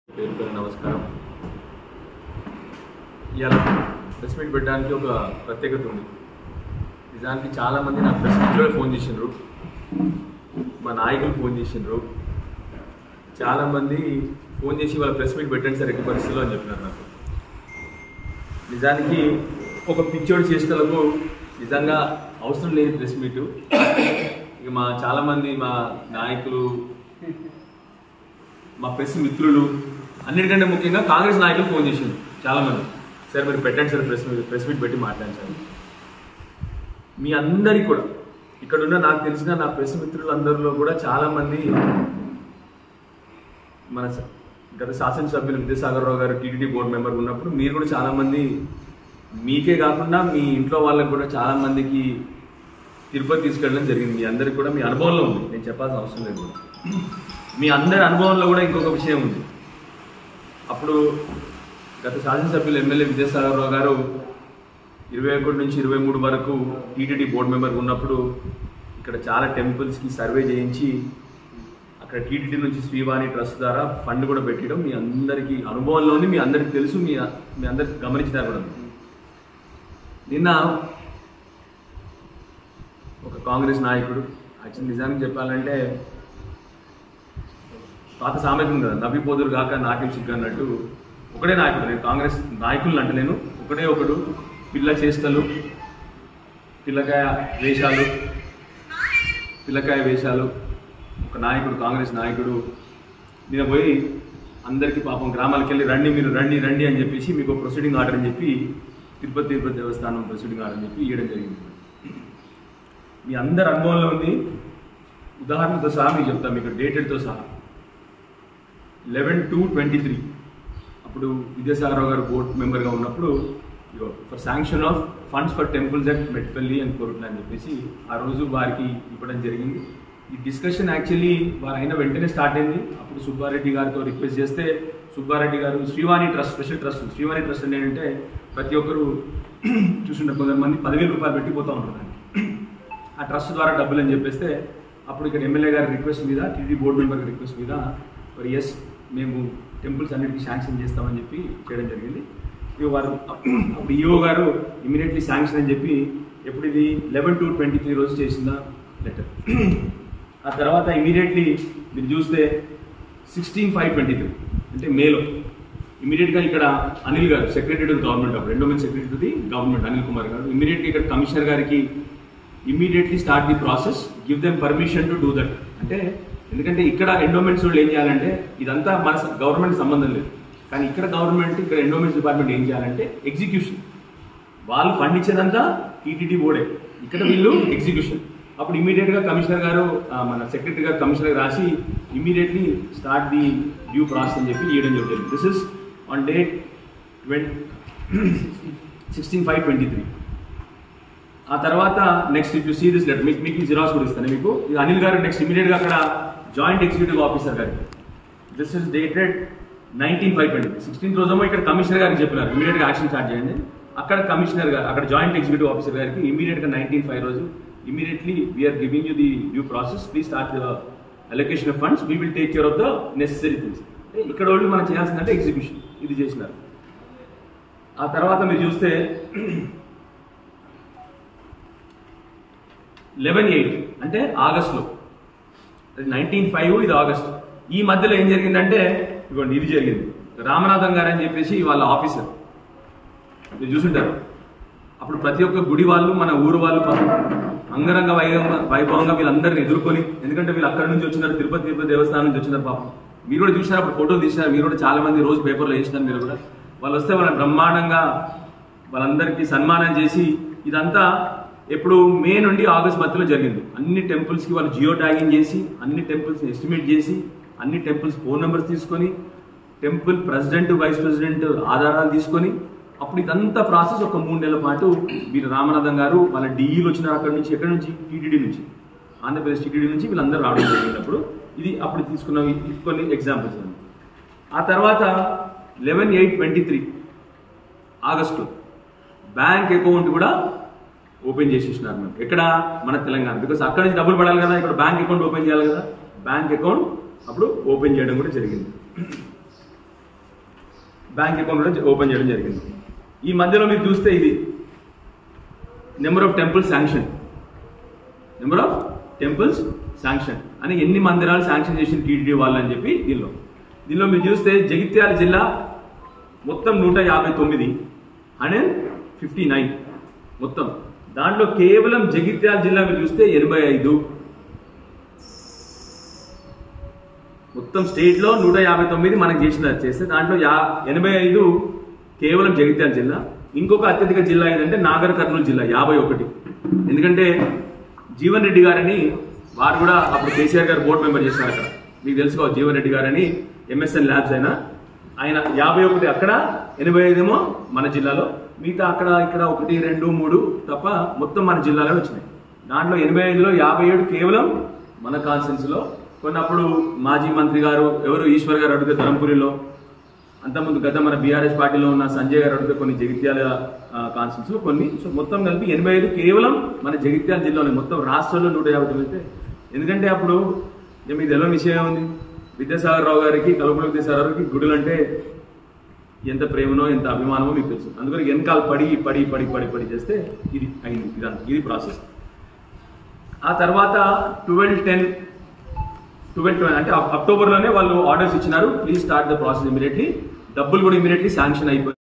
నమస్కారం. ఇవాళ press meet పెట్టడానికి ఒక ప్రత్యేకత ఉంది. నిజానికి చాలామంది నాకు ప్రెస్ మీట్లో ఫోన్ చేసిండ్రు, మా నాయకులు ఫోన్ చేసిండ్రు, చాలామంది ఫోన్ చేసి వాళ్ళ ప్రెస్ మీట్ పెట్టండి సార్ ఎట్టి పరిస్థితుల్లో అని చెప్పినారు నాకు. నిజానికి ఒక పిచ్చోడి చేష్టలకు నిజంగా అవసరం లేని ప్రెస్ మీటు. ఇక చాలామంది మా నాయకులు, మా ప్రెస్ మిత్రులు, అన్నిటికంటే ముఖ్యంగా కాంగ్రెస్ నాయకులు ఫోన్ చేసిండు చాలామంది, సార్ మీరు పెట్టండి సార్ ప్రెస్ మీట్ పెట్టి మాట్లాడండి. మీ అందరికీ కూడా ఇక్కడున్న నాకు తెలిసిన నా ప్రెస్ మిత్రులందరిలో కూడా చాలామంది మన గత శాసనసభ్యులు విద్యాసాగర్ రావు గారు టీటీడీ బోర్డు మెంబర్ ఉన్నప్పుడు మీరు కూడా చాలామంది, మీకే కాకుండా మీ ఇంట్లో వాళ్ళకి కూడా చాలామందికి తిరుపతి తీసుకెళ్ళడం జరిగింది. మీ అందరికి కూడా మీ అనుభవంలో ఉంది, నేను చెప్పాల్సిన అవసరం లేదు. కూడా మీ అందరి అనుభవంలో కూడా ఇంకొక విషయం ఉంది. అప్పుడు గత శాసనసభ్యులు ఎమ్మెల్యే విద్యాసాగర్ రావు గారు 21 నుంచి 23 వరకు టీటీడీ బోర్డు మెంబర్ ఉన్నప్పుడు ఇక్కడ చాలా టెంపుల్స్కి సర్వే చేయించి అక్కడ టీటీడీ నుంచి శ్రీవాణి ట్రస్ట్ ద్వారా ఫండ్ కూడా పెట్టడం మీ అందరికీ అనుభవంలోని, మీ అందరికీ తెలుసు, మీ అందరికి గమనించినారు కూడా. నిన్న ఒక కాంగ్రెస్ నాయకుడు, యాక్చువల్ నిజానికి చెప్పాలంటే పాత సామెత ఉంది కదా, నవ్విపోదురు కాక నాకేం సిగ్గు అన్నట్టు, ఒకడే నాయకుడు. నేను కాంగ్రెస్ నాయకులను అంటలేను, ఒకడే ఒకడు పిల్ల చేష్టలు, పిల్లకాయ వేషాలు ఒక నాయకుడు, కాంగ్రెస్ నాయకుడు నేను పోయి అందరికీ పాపం గ్రామాలకు వెళ్ళి రండి మీరు రండి రండి అని చెప్పేసి మీకు ప్రొసీడింగ్ ఆర్డర్ అని చెప్పి తిరుపతి దేవస్థానం ప్రొసీడింగ్ ఆర్డర్ అని చెప్పి ఇవ్వడం జరిగింది. మీ అందరి అనుభవంలో ఉంది. ఉదాహరణతో సహా మీకు చెప్తాను, మీకు డేటెడ్తో సహా 11/2/23 అప్పుడు విద్యాసాగర్ రావు గారు బోర్డు మెంబర్గా ఉన్నప్పుడు for sanction of funds for temples at Metpalli and Korutla అని చెప్పేసి ఆ రోజు వారికి ఇవ్వడం జరిగింది. ఈ డిస్కషన్ యాక్చువల్లీ వారు అయిన వెంటనే స్టార్ట్ అయింది. అప్పుడు సుబ్బారెడ్డి గారితో రిక్వెస్ట్ చేస్తే సుబ్బారెడ్డి గారు Srivani trust, special trust, Srivani trust ఏంటంటే ప్రతి ఒక్కరు చూస్తుంటే కొంతమంది 10,000 రూపాయలు పెట్టిపోతూ ఉంటారు ఆ ట్రస్ట్ ద్వారా డబ్బులు అని చెప్పేస్తే, అప్పుడు ఇక్కడ ఎమ్మెల్యే గారి రిక్వెస్ట్ మీద, టీటీడీ బోర్డు మెంబర్ రిక్వెస్ట్ మీద మరి ఎస్ మేము టెంపుల్స్ అన్నిటికీ శాంక్షన్ చేస్తామని చెప్పి చేయడం జరిగింది. ఇక వారు అప్పుడు ఈఓ గారు ఇమీడియట్లీ శాంక్షన్ అని చెప్పి, ఎప్పుడు ఇది 11/2/23 రోజు చేసిన లెటర్. ఆ తర్వాత ఇమీడియట్లీ మీరు చూస్తే 16/5/23 అంటే మేలో ఇమీడియట్గా ఇక్కడ అనిల్ గారు, సెక్రటరీ టు గవర్నమెంట్, అప్పుడు endowment secretary to the government Anil Kumar గారు ఇమీడియట్లీ ఇక్కడ కమిషనర్ గారికి immediately start the process, give them permission to do that. అంటే ఎందుకంటే ఇక్కడ ఎండోమెంట్స్ వాళ్ళు ఏం చేయాలంటే, ఇదంతా మన గవర్నమెంట్ సంబంధం లేదు, కానీ ఇక్కడ గవర్నమెంట్, ఇక్కడ ఎండోమెంట్స్ డిపార్ట్మెంట్ ఏం చేయాలంటే ఎగ్జిక్యూషన్. వాళ్ళు ఫండ్ ఇచ్చేదంతా టీటీడీ బోర్డే, ఇక్కడ వీళ్ళు ఎగ్జిక్యూషన్. అప్పుడు ఇమీడియట్గా కమిషనర్ గారు, మన సెక్రటరీ గారు కమిషనర్ రాసి immediately start the due process అని చెప్పి ఇవ్వడం జరుగుతుంది. This is on date 16/5/23. ఆ తర్వాత next if you see this letter, మీకు ఈ జిరాక్స్ కూడా ఇస్తాను మీకు. ఇది అనిల్ గారు నెక్స్ట్ ఇమీడియట్గా అక్కడ జాయింట్ ఎగ్జిక్యూటివ్ ఆఫీసర్ గారికి, దిస్ ఇస్ డేటెడ్ 19/5/23. 16th రోజేమో ఇక్కడ కమిషనర్ గారికి చెప్పినారు ఇమీడియట్గా యాక్షన్ స్టార్ట్ చేయండి. అక్కడ కమిషనర్ గారు, అక్కడ జాయింట్ ఎగ్జిక్యూటివ్ ఆఫీసర్ గారికి ఇమీడియట్గా 19/5 రోజు immediately we're giving you the due process, please start the allocation of funds, we will take care of the necessary things. ఇక్కడ వాళ్ళు మనం చేయాల్సిందంటే ఎగ్జిక్యూషన్, ఇది చేసినారు. ఆ తర్వాత మీరు చూస్తే 11/8 అంటే ఆగస్టులో, 19/5 ఇది ఆగస్ట్. ఈ మధ్యలో ఏం జరిగిందంటే ఇవ్వండి, ఇది జరిగింది. రామనాథం గారు అని చెప్పేసి వాళ్ళ ఆఫీసర్ మీరు చూసుంటారు. అప్పుడు ప్రతి ఒక్క గుడి వాళ్ళు, మన ఊరు వాళ్ళు అంగరంగ వైభవంగా వీళ్ళందరినీ ఎదుర్కొని, ఎందుకంటే వీళ్ళు అక్కడి నుంచి వచ్చినారు, తిరుపతి దేవస్థానం నుంచి వచ్చినారు పాపం. మీరు కూడా చూసినారు, అప్పుడు ఫోటోలు తీసినారు, మీరు కూడా చాలా మంది రోజు పేపర్లో వేసినారు. మీరు కూడా వాళ్ళు వస్తే వాళ్ళని బ్రహ్మాండంగా వాళ్ళందరికీ సన్మానం చేసి, ఇదంతా ఎప్పుడు మే నుండి ఆగస్ట్ మధ్యలో జరిగింది. అన్ని టెంపుల్స్కి వాళ్ళు జియో ట్యాగింగ్ చేసి, అన్ని టెంపుల్స్ని ఎస్టిమేట్ చేసి, అన్ని టెంపుల్స్ ఫోన్ నెంబర్స్ తీసుకొని, టెంపుల్ ప్రెసిడెంట్ వైస్ ప్రెసిడెంట్ ఆధారాలు తీసుకొని, అప్పుడు ఇదంతా ప్రాసెస్ ఒక 3 నెలల పాటు వీరు రామనాథం గారు వాళ్ళ డిఈలు వచ్చినారు అక్కడి నుంచి, ఎక్కడి నుంచి, టీటీడీ నుంచి, ఆంధ్రప్రదేశ్ టీటీడీ నుంచి వీళ్ళందరూ రావడం జరిగినప్పుడు ఇది అప్పుడు తీసుకున్న కొన్ని ఎగ్జాంపుల్స్ అండి. ఆ తర్వాత 11/8/23 ఆగస్టు బ్యాంక్ అకౌంట్ కూడా ఓపెన్ చేసేసినారు మేము, ఎక్కడ, మన తెలంగాణ. బికాస్ అక్కడ నుంచి డబ్బులు పడాలి కదా, ఇక్కడ బ్యాంక్ అకౌంట్ ఓపెన్ చేయాలి కదా, బ్యాంక్ అకౌంట్ అప్పుడు ఓపెన్ చేయడం కూడా జరిగింది. బ్యాంక్ అకౌంట్ కూడా ఓపెన్ చేయడం జరిగింది. ఈ మధ్యలో మీరు చూస్తే ఇది number of temples sanction, number of temples sanction అని ఎన్ని మందిరాలు శాంక్షన్ చేసిన టీటీడీ వాళ్ళు అని చెప్పి దీనిలో మీరు చూస్తే జగిత్యాల జిల్లా మొత్తం 159, 159 మొత్తం. దాంట్లో కేవలం జగిత్యాల జిల్లా మీరు చూస్తే 85. మొత్తం స్టేట్లో 159 మనకు చేస్తే దాంట్లో 85 కేవలం జగిత్యాల జిల్లా. ఇంకొక అత్యధిక జిల్లా ఏంటంటే నాగర్ కర్నూలు జిల్లా 51. ఎందుకంటే జీవన్ రెడ్డి గారని వారు కూడా అప్పుడు కేసీఆర్ గారు బోర్డు మెంబర్ చేశారు అక్కడ, మీకు తెలుసుకోవాలి. జీవన్ రెడ్డి గారని MSN ల్యాబ్స్ ఆయన 51 అక్కడ, 85 ఏమో మన జిల్లాలో, మిగతా అక్కడ ఇక్కడ 1, 2, 3 తప్ప మొత్తం మన జిల్లాలో వచ్చినాయి. దాంట్లో 85లో 57 కేవలం మన కాన్స్టిట్యున్సీలో. కొన్నప్పుడు మాజీ మంత్రి గారు ఎవరు ఈశ్వర్ గారు అడిగితే ధరంపురిలో, అంతకుముందు గత మన బీఆర్ఎస్ పార్టీలో ఉన్న సంజయ్ గారు అడిగితే కొన్ని జగిత్యాల కాన్స్టిట్యున్సీలో కొన్ని. సో మొత్తం కలిపి 85 కేవలం మన జగిత్యాల జిల్లాలో, మొత్తం రాష్ట్రంలో 159 అయితే. ఎందుకంటే అప్పుడు మీకు తెలియని విషయం ఉంది, విద్యాసాగర్ రావు గారికి, కల్వకుంట్ల విద్యాసాగర్ గారికి గుడులు అంటే ఎంత ప్రేమనో ఎంత అభిమానమో మీకు తెలుసు. అందుకని వెనకాల పడి చేస్తే ఇది అయింది, ఇది ప్రాసెస్. ఆ తర్వాత 12/10 అంటే అక్టోబర్లోనే వాళ్ళు ఆర్డర్స్ ఇచ్చినారు, please start the process immediately. డబ్బులు కూడా ఇమీడియట్లీ శాంక్షన్ అయిపోయింది.